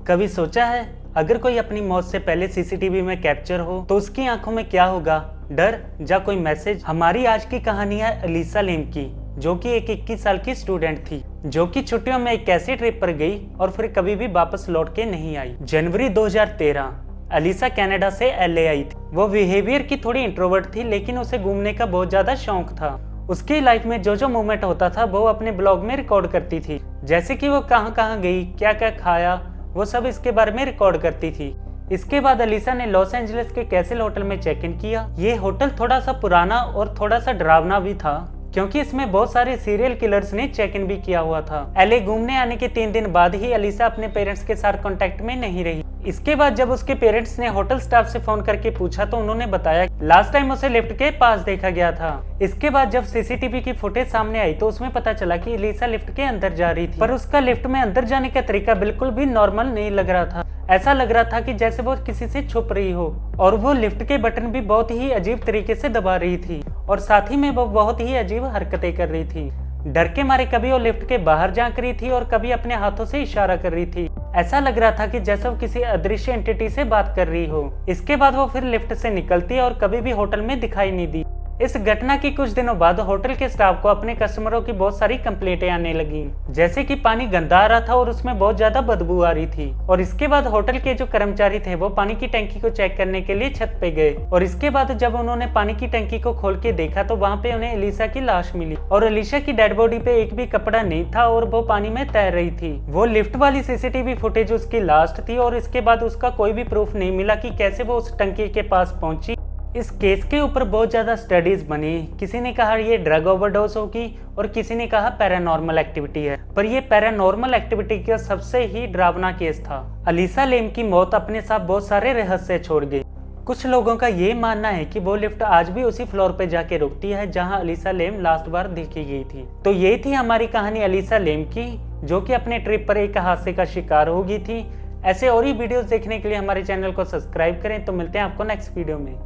कभी सोचा है अगर कोई अपनी मौत से पहले सीसीटीवी में कैप्चर हो तो उसकी आंखों में क्या होगा, डर या कोई मैसेज। हमारी आज की कहानी है अलीसा लेम की, जो कि एक 21 साल की स्टूडेंट थी, जो कि छुट्टियों में एक ऐसी ट्रिप पर गई और फिर कभी भी वापस लौट के नहीं आई। जनवरी 2013 अलीसा कनाडा से LA आई थी। वो बिहेवियर की थोड़ी इंट्रोवर्ट थी, लेकिन उसे घूमने का बहुत ज्यादा शौक था। उसकी लाइफ में जो जो मूवमेंट होता था वो अपने ब्लॉग में रिकॉर्ड करती थी, जैसे कि वो कहाँ कहाँ गई, क्या क्या खाया, वो सब इसके बारे में रिकॉर्ड करती थी। इसके बाद अलीसा ने लॉस एंजलिस के कैसल होटल में चेक इन किया। ये होटल थोड़ा सा पुराना और थोड़ा सा डरावना भी था, क्योंकि इसमें बहुत सारे सीरियल किलर्स ने चेक इन भी किया हुआ था। LA घूमने आने के 3 दिन बाद ही अलीसा अपने पेरेंट्स के साथ कांटेक्ट में नहीं रही। इसके बाद जब उसके पेरेंट्स ने होटल स्टाफ से फोन करके पूछा तो उन्होंने बताया लास्ट टाइम उसे लिफ्ट के पास देखा गया था। इसके बाद जब सीसीटीवी की फुटेज सामने आई तो उसमें पता चला कि अलीसा लिफ्ट के अंदर जा रही थी, पर उसका लिफ्ट में अंदर जाने का तरीका बिल्कुल भी नॉर्मल नहीं लग रहा था। ऐसा लग रहा था कि जैसे वो किसी से छुप रही हो, और वो लिफ्ट के बटन भी बहुत ही अजीब तरीके से दबा रही थी, और साथ ही में वो बहुत ही अजीब हरकतें कर रही थी। डर के मारे कभी वो लिफ्ट के बाहर झांक रही थी और कभी अपने हाथों से इशारा कर रही थी। ऐसा लग रहा था कि जैसे वो किसी अदृश्य एंटिटी से बात कर रही हो। इसके बाद वो फिर लिफ्ट से निकलती और कभी भी होटल में दिखाई नहीं दी। इस घटना की कुछ दिनों बाद होटल के स्टाफ को अपने कस्टमरों की बहुत सारी कंप्लेंटें आने लगी, जैसे कि पानी गंदा आ रहा था और उसमें बहुत ज्यादा बदबू आ रही थी। और इसके बाद होटल के जो कर्मचारी थे वो पानी की टंकी को चेक करने के लिए छत पे गए, और इसके बाद जब उन्होंने पानी की टंकी को खोल के देखा तो वहाँ पे उन्हें अलीसा की लाश मिली, और अलीसा की डेड बॉडी पे एक भी कपड़ा नहीं था और वो पानी में तैर रही थी। वो लिफ्ट वाली सीसीटीवी फुटेज उसकी लास्ट थी, और इसके बाद उसका कोई भी प्रूफ नहीं मिला कि कैसे वो उस टंकी के पास पहुंची। इस केस के ऊपर बहुत ज्यादा स्टडीज बनी। किसी ने कहा ये ड्रग ओवरडोज होगी और किसी ने कहा पैरानॉर्मल एक्टिविटी है, पर ये पैरानॉर्मल एक्टिविटी का सबसे ही डरावना केस था। अलीसा लेम की मौत अपने साथ बहुत सारे रहस्य छोड़ गई। कुछ लोगों का ये मानना है कि वो लिफ्ट आज भी उसी फ्लोर पे जाके रुकती है जहां अलीसा लेम लास्ट बार देखी गई थी। तो ये थी हमारी कहानी अलीसा लेम की, जो कि अपने ट्रिप पर एक हादसे का शिकार हो गई थी। ऐसे और ही वीडियोस देखने के लिए हमारे चैनल को सब्सक्राइब करें। तो मिलते हैं आपको नेक्स्ट वीडियो में।